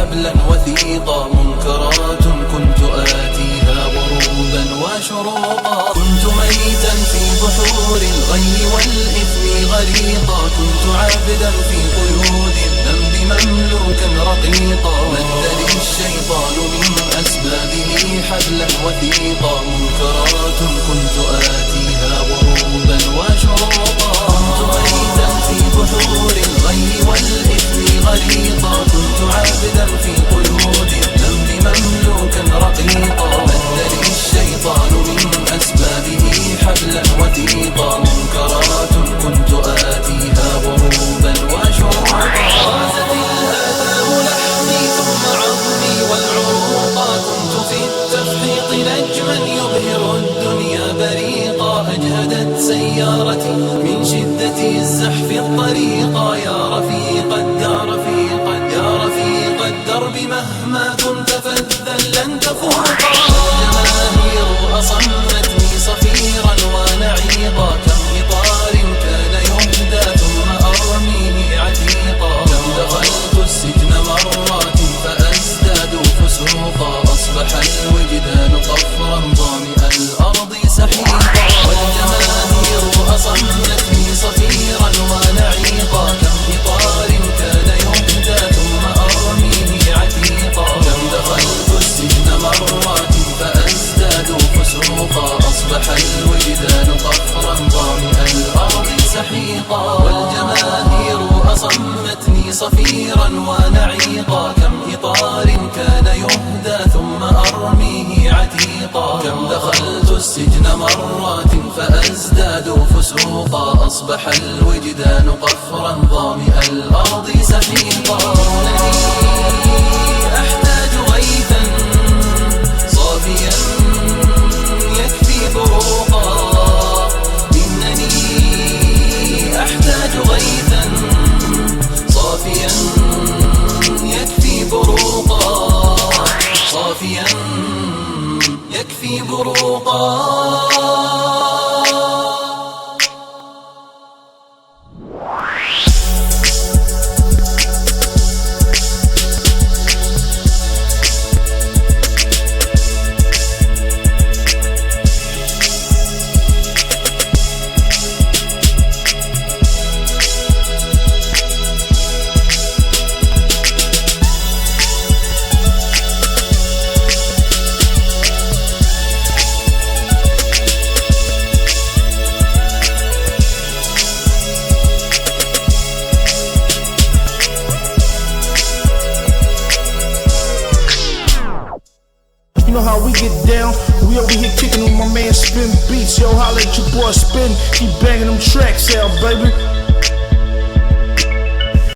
حبلا وثيقا، منكرات كنت آتيها غروبا وشروقا. كنت ميتا في بحور الغي والإثم غريقا، كنت عابدا في قيود الذنب مملوكا رقيقا. مد لي الشيطان من أسبابه حبلا وثيقا، منكرات كنت آتيها غروبا وشروقا. كنت ميتا في بحور الغي والإثم غريقا، كنت عابدا في قيود الذنب مملوكا رقيقا. مد لي الشيطان من أسبابه حبلا وثيقا، منكرات كنت آتيها غروبا وشروقا. غازت الآثام لحمي ثم عظمي والعروقا، كنت في التفحيط نجما يبهر الدنيا بريقا. أجهدت سيارتي من شدة الزحف الطريقا، يا رفيق الدار يا رفيق الدرب مهما كنت فذا لن تفوقا. الجماهير أصمتني صفيرا ونعيقا، كم إطار كان يهدى ثم أرميه عتيقا. كم دخلت السجن مرات فأزداد فسوقا، أصبح الوجدان قفرا ظامئ الأرض سحيقا. والجماهير أصمتني صفيرا ونعيقا، كم إطار كان يهدى ثم أرميه عتيقا. كم دخلت السجن مرات فأزداد فسوقا، أصبح الوجدان قفرا ظامئ الأرض سحيقا. والجماهير أصمتني صفيرا ونعيقا، كم إطار كان يهدى ثم أرميه عتيقا. كم دخلت السجن مرات فأزداد فسوقا، أصبح الوجدان قفرا ظامئ الأرض سحيقا. إنني أحتاج غيثا صافيا يكفي بروقا، إنني أحتاج غيثا صافيا يكفي بروقا، صافيا يكفي بروقا. You know how we get down, we over here kicking with my man Spin Beats. Yo, holla at your boy Spin, keep banging them tracks out, baby.